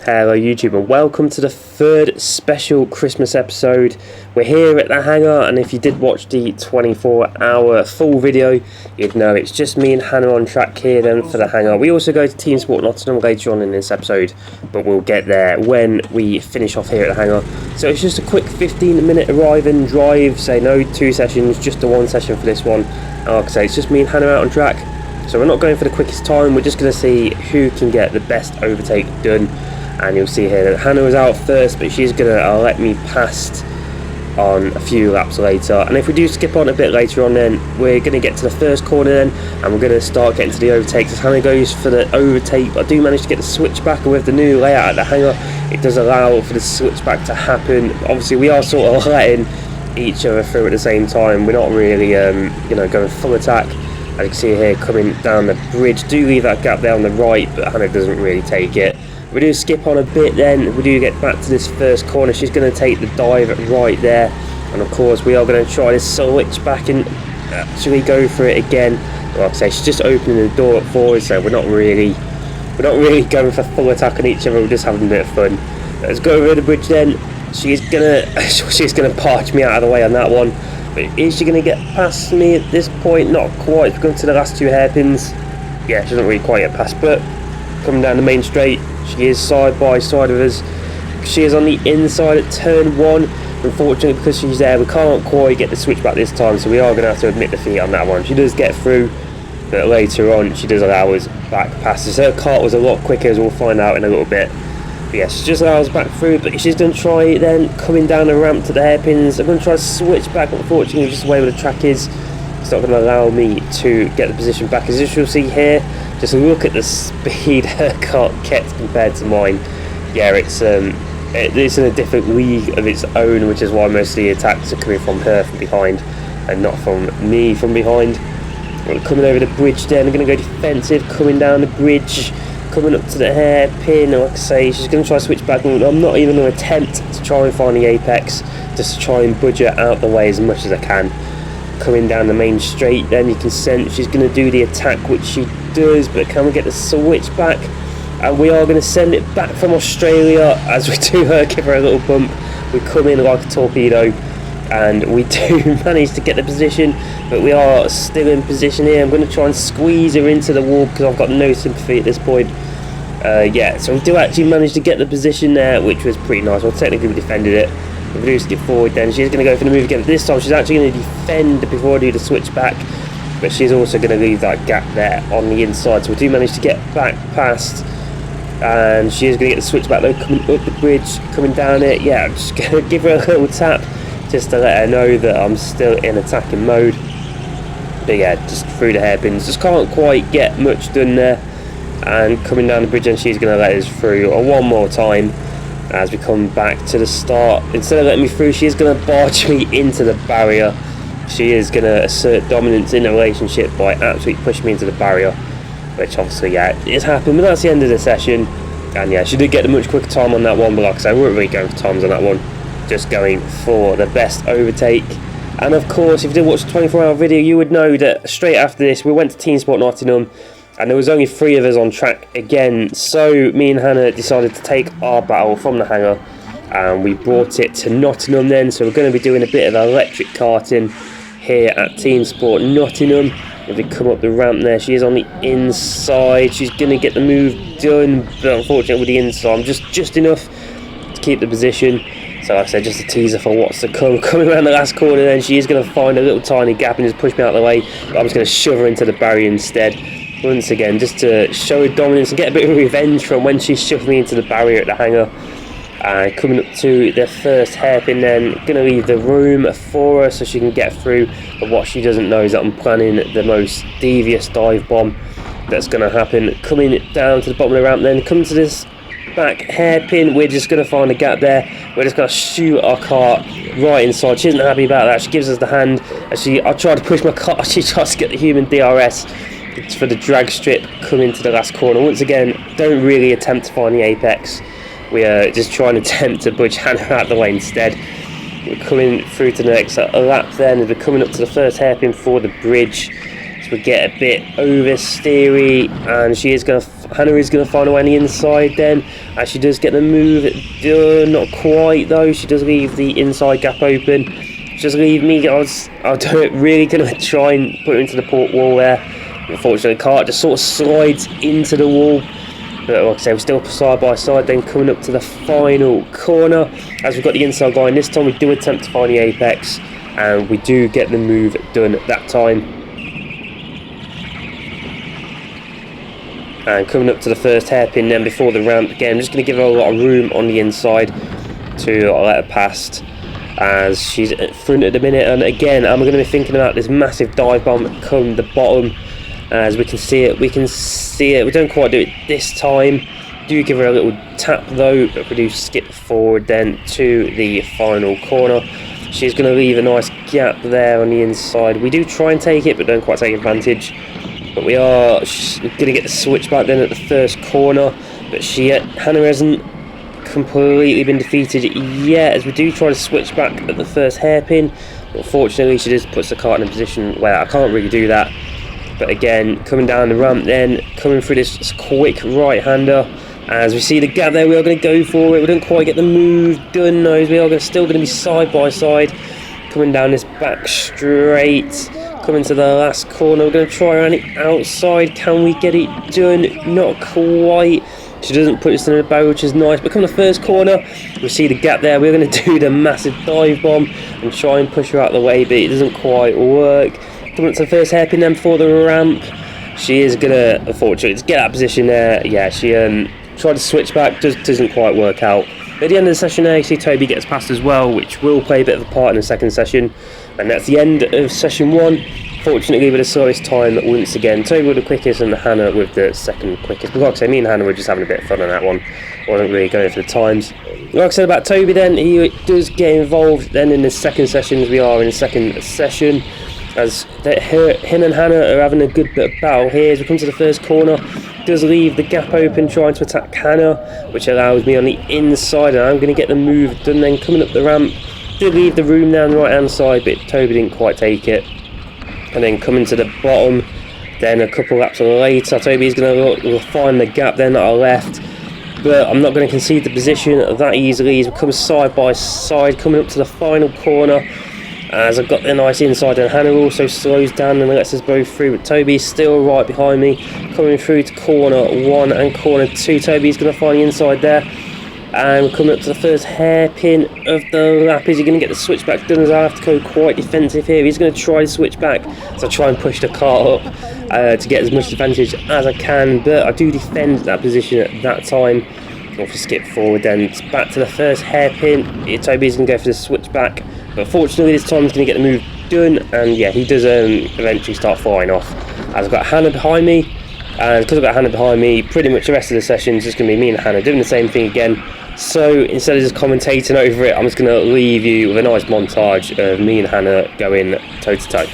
Hello YouTube and welcome to the third special Christmas episode. We're here at the hangar, and if you did watch the 24-hour full video, you'd know it's just me and Hannah on track here then for the hangar. We also go to TeamSport Nottingham later on in this episode, but we'll get there when we finish off here at the hangar. So it's just a quick 15-minute arrive and drive, say no 2 sessions, just the 1 session for this one. And like I say, it's just me and Hannah out on track. So we're not going for the quickest time, we're just going to see who can get the best overtake done. And you'll see here that Hannah was out first, but she's going to let me past on a few laps later. And if we do skip on a bit later on, then we're going to get to the first corner then, and we're going to start getting to the overtakes. As Hannah goes for the overtake, I do manage to get the switchback, and with the new layout at the hangar, it does allow for the switchback to happen. Obviously, we are sort of letting each other through at the same time. We're not really, going full attack. As you can see here, coming down the bridge, do leave that gap there on the right, but Hannah doesn't really take it. We do skip on a bit then, we do get back to this first corner. She's going to take the dive right there, and of course we are going to try this switch back and actually go for it again. Like I say, she's just opening the door up forward, so we're not really going for full attack on each other, we're just having a bit of fun. Let's go over the bridge then. She's gonna parch me out of the way on that one, but is she going to get past me at this point? Not quite. We're going to the last 2 hairpins. Yeah, she doesn't really quite get past, but coming down the main straight, she is side by side with us. She is on the inside at turn 1. Unfortunately, because she's there, we can't quite get the switch back this time, so we are going to have to admit defeat on that one. She does get through, but later on she does allow us back passes. Her kart was a lot quicker, as we'll find out in a little bit. But yeah, she just allows us back through, but she's going to try then coming down the ramp to the hairpins. I'm going to try to switch back, unfortunately just the way where the track is, it's not going to allow me to get the position back. As you'll see here, just look at the speed her kart gets compared to mine. Yeah, it's in a different league of its own, which is why most of the attacks are coming from her from behind and not from me from behind. We're coming over the bridge then, I'm going to go defensive, coming down the bridge, coming up to the hairpin. Like I say, she's going to try to switch back. I'm not even going to attempt to try and find the apex, just to try and budge her out the way as much as I can. Coming down the main straight then, you can sense she's going to do the attack, which she does, but can we get the switch back? And we are going to send it back from Australia. As we do give her a little bump, we come in like a torpedo, and we do manage to get the position, but we are still in position here. I'm going to try and squeeze her into the wall because I've got no sympathy at this point. Yeah, so we do actually manage to get the position there, which was pretty nice. Well, technically we defended it. If we do skip forward then, she's going to go for the move again. This time she's actually going to defend before I do the switch back, but she's also going to leave that gap there on the inside, so we do manage to get back past, and she is going to get the switch back though, coming up the bridge, coming down it. Yeah, I'm just going to give her a little tap just to let her know that I'm still in attacking mode. But yeah, just through the hairpins, just can't quite get much done there, and coming down the bridge, and she's going to let us through one more time. As we come back to the start, instead of letting me through, she is going to barge me into the barrier. She is going to assert dominance in the relationship by absolutely pushing me into the barrier, which obviously, yeah, it's happened, but that's the end of the session. And yeah, she did get a much quicker time on that one, but like I said, we weren't really going for times on that one, just going for the best overtake. And of course, if you did watch the 24-hour video, you would know that straight after this, we went to TeamSport Nottingham, and there was only 3 of us on track again, so me and Hannah decided to take our battle from the hangar, and we brought it to Nottingham then. So we're going to be doing a bit of electric karting here at TeamSport Nottingham. If we come up the ramp there, she is on the inside, she's going to get the move done, but unfortunately with the inside, I'm just enough to keep the position. So like I said, just a teaser for what's to come. Coming around the last corner then, she is going to find a little tiny gap and just push me out of the way, but I'm just going to shove her into the barrier instead. Once again, just to show her dominance and get a bit of revenge from when she shoved me into the barrier at the hangar. Coming up to the first hairpin then, going to leave the room for her so she can get through, but what she doesn't know is that I'm planning the most devious dive bomb that's going to happen. Coming down to the bottom of the ramp then, coming to this back hairpin, we're just going to find a gap there, we're just going to shoot our car right inside. She isn't happy about that, she gives us the hand, and I try to push my car, she tries to get the human DRS for the drag strip coming to the last corner. Once again, don't really attempt to find the apex, we are just trying to attempt to budge Hannah out of the way instead. We're coming through to the next lap then, and we're coming up to the first hairpin for the bridge, so we get a bit oversteery, and she is going to Hannah is going to find a way on the inside then, as she does get the move done. Not quite though, she does leave the inside gap open. Just leave me, I was really going to try and put her into the port wall there. Unfortunately, Kart just sort of slides into the wall. But like I say, we're still side by side. Then coming up to the final corner, as we've got the inside line. This time we do attempt to find the apex, and we do get the move done at that time. And coming up to the first hairpin then before the ramp. Again, I'm just going to give her a lot of room on the inside to let her past, as she's at front at the minute. And again, I'm going to be thinking about this massive dive bomb come the bottom. As we can see it, we don't quite do it this time. Do give her a little tap though, but we do skip forward then to the final corner. She's going to leave a nice gap there on the inside. We do try and take it, but don't quite take advantage. But we are going to get the switch back then at the first corner. But Hannah hasn't completely been defeated yet, as we do try to switch back at the first hairpin. But unfortunately, she just puts the Kart in a position where I can't really do that. But again, coming down the ramp then, coming through this quick right-hander. As we see the gap there, we are going to go for it. We don't quite get the move done though. We are still going to be side by side. Coming down this back straight. Coming to the last corner. We're going to try around the outside. Can we get it done? Not quite. She doesn't put us in a barrel, which is nice. But coming to the first corner, we see the gap there. We're going to do the massive dive bomb and try and push her out of the way, but it doesn't quite work. Coming up to the first hairpin then before the ramp. She is going to, unfortunately, get that position there. Yeah, she tried to switch back, just doesn't quite work out. But at the end of the session there, you see Toby gets past as well, which will play a bit of a part in the second session. And that's the end of session 1. Fortunately, with the slowest time once again. Toby with the quickest and Hannah with the second quickest. But like I say, me and Hannah were just having a bit of fun on that one. Wasn't really going for the times. Like I said about Toby then, he does get involved then in the second session, as we are in the second session. As him and Hannah are having a good bit of battle here. As we come to the first corner, does leave the gap open, trying to attack Hannah, which allows me on the inside, and I'm going to get the move done then. Coming up the ramp, did leave the room down the right hand side, but Toby didn't quite take it. And then coming to the bottom, then a couple laps later, Toby's going to find the gap then that I left. But I'm not going to concede the position that easily, as we come side by side, coming up to the final corner. As I've got the nice inside, and Hannah also slows down and lets us both through, but Toby's still right behind me, coming through to corner 1 and corner 2. Toby's going to find the inside there, and we're coming up to the first hairpin of the lap. Is he going to get the switch back done, as I have to go quite defensive here? He's going to try to switch back, so I try and push the car up to get as much advantage as I can, but I do defend that position at that time. If we skip forward then, it's back to the first hairpin. Toby's going to go for the switch back, but fortunately this time he's going to get the move done, and yeah, he does eventually start flying off. As I've got Hannah behind me, and because I've got Hannah behind me, pretty much the rest of the session is just going to be me and Hannah doing the same thing again. So instead of just commentating over it, I'm just going to leave you with a nice montage of me and Hannah going toe to toe.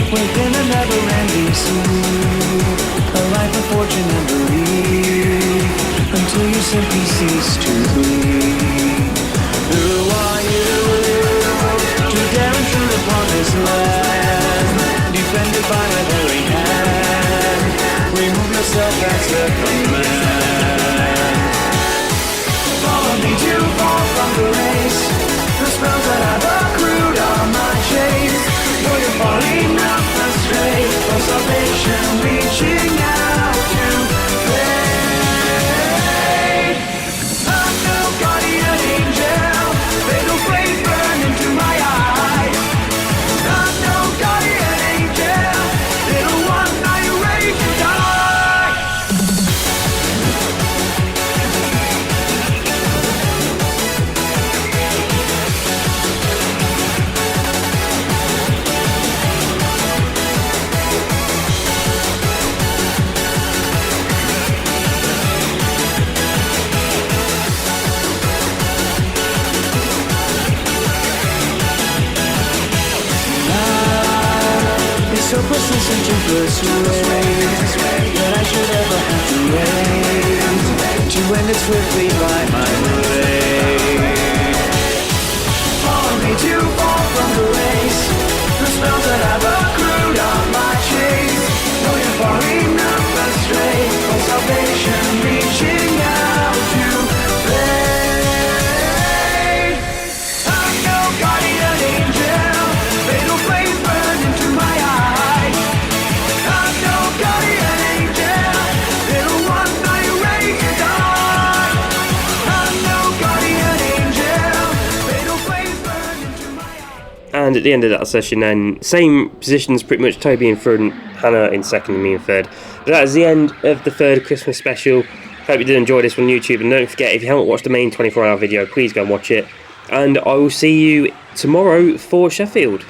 Within a never-ending sea, a life of fortune and belief, until you simply cease to breathe. Who are you to dare intrude upon this land, defended by my very hand? Remove yourself, that's the command. Follow me too far from the race, the spells that I've accrued are my chase. Though you're falling out astray, for salvation reaching out to faith. I'm no guardian so persistent to persuade that I should ever have to wait to end it swiftly by my way. Follow me too far from the race, the spells that I've accrued on my chase. No, you're far enough astray for salvation, reaching out to fade. I'm no guardian angel, fatal flames burn into my eyes. I'm no guardian angel, little one I wake and die. I'm no guardian angel, fatal flames burn into my eyes. And at the end of that session then, same positions pretty much, Toby in front, Hannah in second and me in third. But that is the end of the third Christmas special. Hope you did enjoy this on YouTube, and don't forget, if you haven't watched the main 24-hour video, please go and watch it. And I will see you tomorrow for Sheffield.